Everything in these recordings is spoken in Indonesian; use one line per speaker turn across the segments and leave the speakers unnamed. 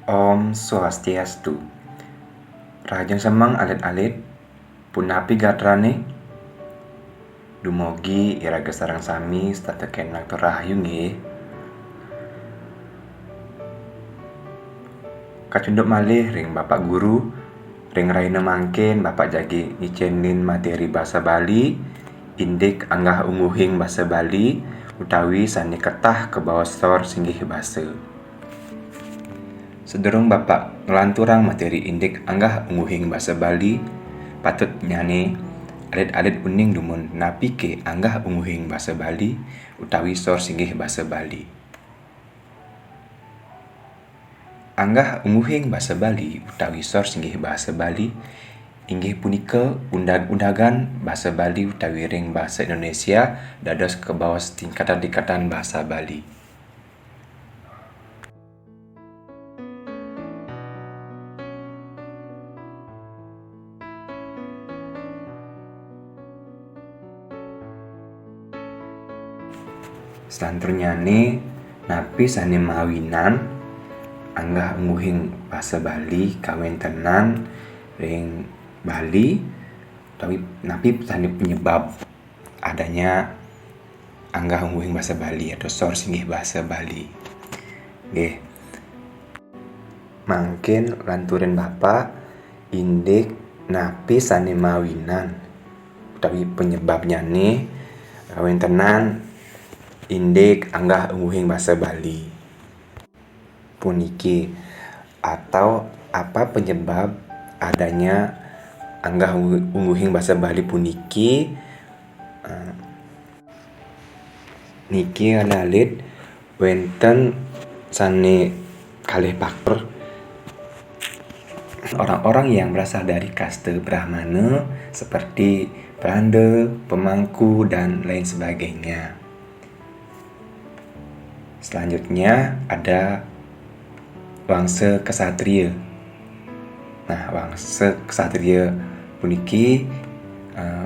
Om Swastiastu. Rajang semang alit-alit, punapi gatrane, dumogi iraga sarang sami stateken naktor rahayu nggih. Kacunduk malih ring Bapak Guru, ring raina mangken Bapak jagi ngicenin materi bahasa Bali, indik anggah unguhing bahasa Bali, utawi sani ketah ke bawah stor singgih bahasa. Sederung Bapak ngelanturang materi indik anggah unguhing bahasa Bali, patut nyane alit-alit uning dumun napi ke anggah unguhing bahasa Bali, utawi stor singgih bahasa Bali. Anggah unguhing bahasa Bali utawi sor singgih bahasa Bali inggih punika undag-undagan bahasa Bali utawi ring bahasa Indonesia dados ke bawah tingkatan-tingkatan bahasa Bali. Selanturnya napi sani mawinan anggah unguhing bahasa Bali kawentenan ring Bali tapi napi sani penyebab adanya anggah unguhing bahasa Bali atau sor singgih bahasa Bali. Nggih. Mangkin lanturin Bapak indik napi sani mawinan tapi penyebabnya kawentenan indik anggah unguhing bahasa Bali puniki atau apa penyebab adanya anggah unguhing bahasa Bali puniki niki alalit wenten sane kalih faktor orang-orang yang berasal dari kaste Brahmana seperti Belanda, pemangku dan lain sebagainya. Selanjutnya ada wangsa kesatria. Nah, wangsa kesatria puniki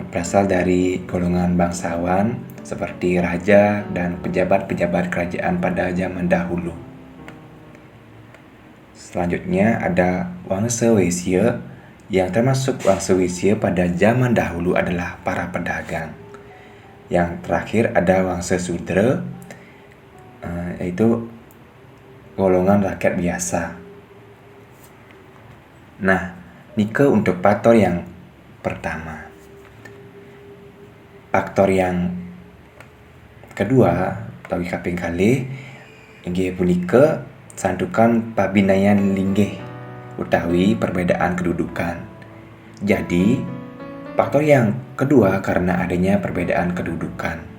berasal dari golongan bangsawan seperti raja dan pejabat-pejabat kerajaan pada zaman dahulu. Selanjutnya ada wangsa Wesya, yang termasuk wangsa Wesya pada zaman dahulu adalah para pedagang. Yang terakhir ada wangsa Sudra, yaitu golongan rakyat biasa. Nah, nike untuk faktor yang pertama. Faktor yang kedua, bagi kaping kalih inggih punika santukan pabinayan linggih utawi perbedaan kedudukan. Jadi, faktor yang kedua karena adanya perbedaan kedudukan.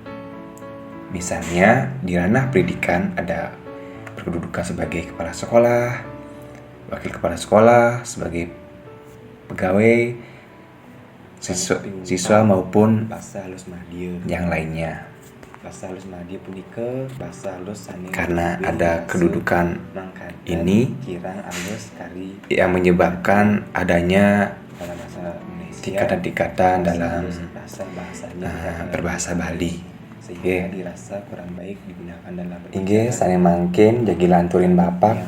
Misalnya, di ranah pendidikan ada kedudukan sebagai kepala sekolah, wakil kepala sekolah, sebagai pegawai, siswa maupun bahasa halus madya yang lainnya. Bahasa halus madya punika bahasa halus karena ada kedudukan ini yang menyebabkan adanya tingkatan-tingkatan dalam berbahasa Bali. Sehingga dirasa kurang baik digunakan dalam inggih sane mangkin jagi lanturin Bapak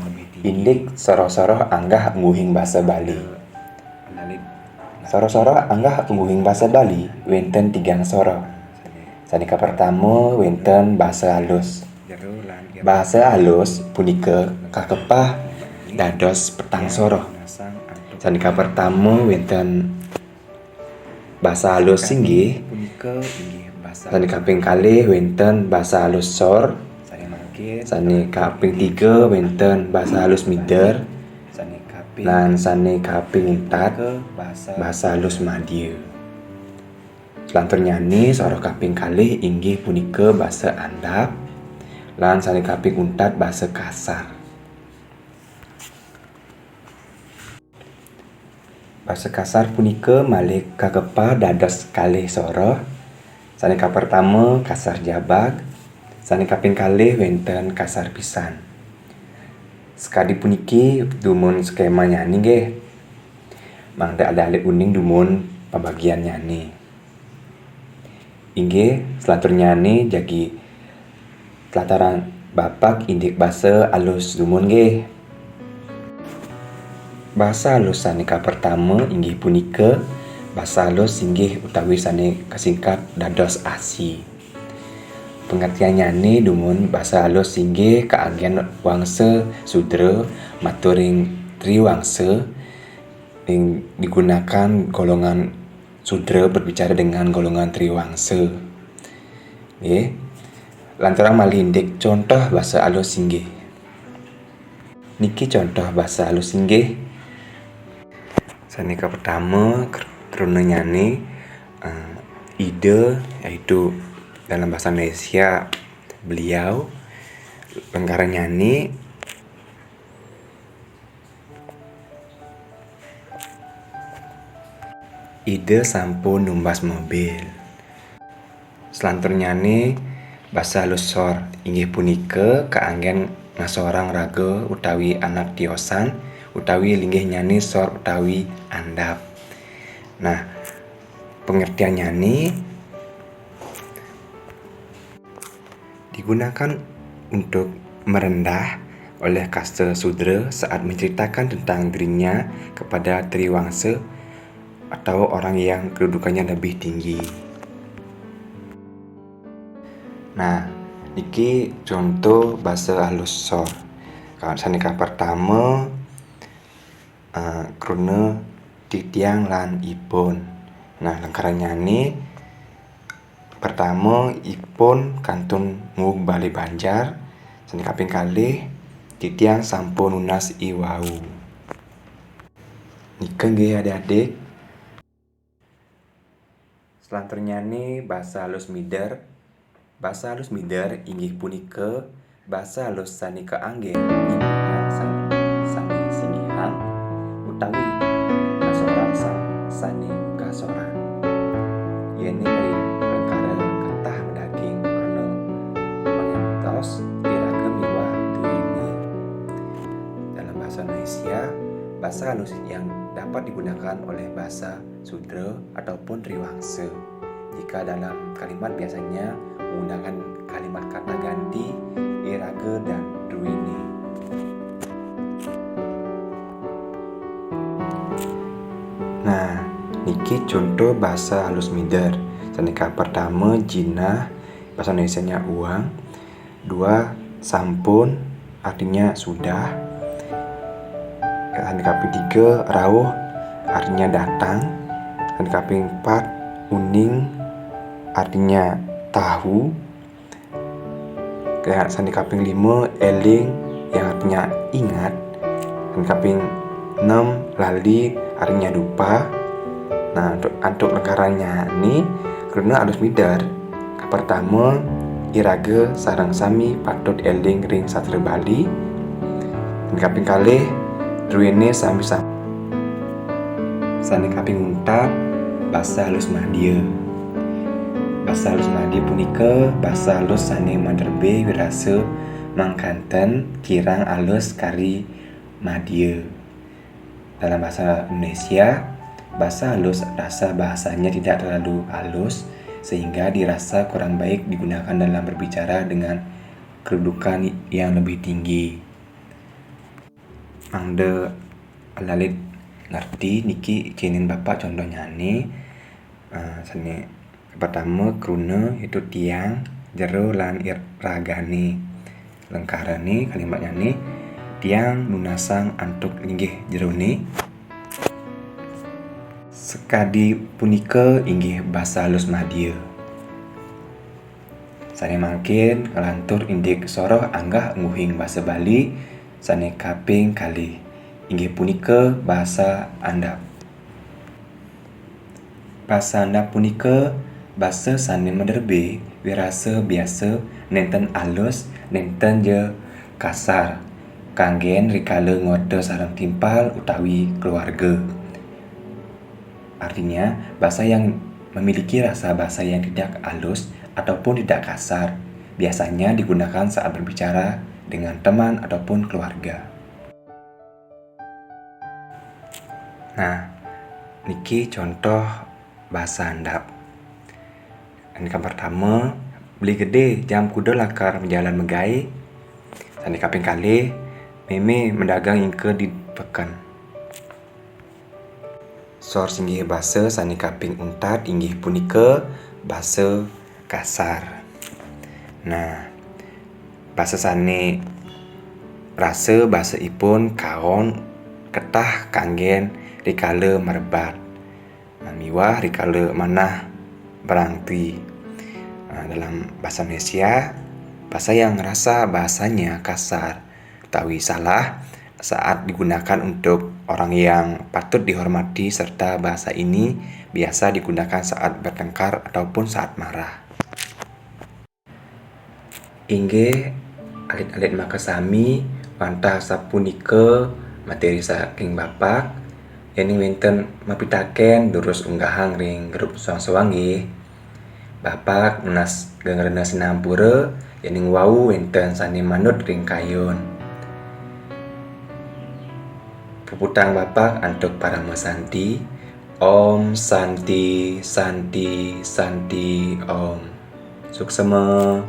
indik soro-soro anggah unguhing bahasa Bali. Soro-soro anggah unguhing bahasa Bali wenten 3 soro. Sanika pertama wenten bahasa halus. Bahasa halus punika kakepah dados petang soro. Sanika pertama wenten bahasa halus singgih sani kaping kalih wenten bahasa halus sor, sani kaping 3 wenten bahasa halus mider, lan sani kaping 4 bahasa halus madya. Selanturnya soro kaping kalih inggih punika bahasa andap, lan sani kaping 4 bahasa kasar. Bahasa kasar punika malih kakepah dados kalih soro. Sanika pertama kasar jabag, sanika kaping kalih wenten kasar pisan. Sekadi puniki dumun skema nyani nggih. Mangda ada alit uning dumun pembagian nyani. Inggih selanturnya jagi telataran Bapak indik bahasa alus dumun nggih. Basa halus sanika pertama inggih punika basa halus inggih utawi sane kasingkat dados ASI. Pengertiannya dumun basa halus inggih kaanggen wangsa sudra maturing triwangsa yang digunakan golongan sudra berbicara dengan golongan triwangsa. Nggih. Lantaran malindik contoh basa halus inggih. Niki contoh basa halus inggih. Sanika pertama krona nyane ide yaitu dalam bahasa Indonesia beliau, lengkaran nyane ide sampun numbas mobil. Selanturnya nyane basa halus sor inggih punika kaanggen ngasorang raga utawi anak tiosan utawi linggih nyane sor utawi andap. Nah, pengertiannya ini digunakan untuk merendah oleh kasta sudra saat menceritakan tentang dirinya kepada triwangsa atau orang yang kedudukannya lebih tinggi. Nah, niki contoh basa halus sor. Kalau sanika pertama krona titiang lan ipun. Nah, lengkarannya ini pertama ipun kantun ngug bali Banjar. Sanika kaping kalih titiang sampun nunas iwau. Nika nggih adik-adik. Selanturnya ini basa halus mider. Basa halus mider inggih punika basa halus sanika anggen sani singihang utawi kasoran sani kasoran. Yeni dari perkara kentah daging karena mengentos iraga miwah tuini. Dalam bahasa Indonesia, basa halus yang dapat digunakan oleh basa sudra ataupun triwangsa. Jika dalam kalimat biasanya menggunakan kalimat kata ganti iraga dan druini. Nah, niki contoh bahasa halus mider. Sanika pertama jinah, bahasa Indonesianya uang. Dua, sampun, artinya sudah. Sanika ketiga, rawuh, artinya datang. Sanika empat, uning, artinya tahu. Sanika kaping 5 eling yang artinya ingat. Sanika kaping 6 lali artinya lupa. Nah, untuk lengkarannya ini karena halus mider. Pertama iraga sarang sami patut eling ring satra Bali. Sanika kaping kalih druene sami-sami. Sanika kaping 4 basa halus madya. Basa halus madya punika basa halus sane manderbe wirasa mangkanten kirang halus kari madya. Dalam bahasa Indonesia, basa halus rasa bahasanya tidak terlalu halus sehingga dirasa kurang baik digunakan dalam berbicara dengan kedudukan yang lebih tinggi. Mangde alalit ngerti niki izinin bapak contohnya nih. Sini pertama kruna itu tiang jero lan ragane. Lengkarane kalimatnya nih tiang nunasang antuk linggih jerone. Sekadi punika inggih basa halus madya. Sane mangkin ngelantur indik soroh anggah nguhing basa Bali sane kaping kalih inggih punika basa andap. Basa andap punika basa sane menderbe wirasa biasa nenten alus nenten je kasar kanggen rikala ngoda sareng timpal utawi keluarga. Artinya bahasa yang memiliki rasa bahasa yang tidak halus ataupun tidak kasar biasanya digunakan saat berbicara dengan teman ataupun keluarga. Nah, niki contoh bahasa handap. Yang pertama, beli gede jam kuda lakar menjalan megai. Sandi kaping kalih, meme mendagang ingke di pekan. Sor singgih basa sani kaping untat inggih punika basa kasar. Nah, basa sani rasa basaipun kaon ketah kanggen rikala merebat. Miwah rikala manah berangti. Dalam bahasa Malaysia, bahasa yang rasa bahasanya kasar, utawi salah saat digunakan untuk orang yang patut dihormati, serta bahasa ini biasa digunakan saat bertengkar ataupun saat marah. Inggih alit-alit makasami wantah sapunika materi saking Bapak yen wonten mapitaken durus unggahang ring grup suang-suang nggih. Bapak menas gengrena sinampura yen wau wonten sane manut ring kayun. Puputang Bapak antuk para mesanti. Om Santi Santi Santi Om. Suksema.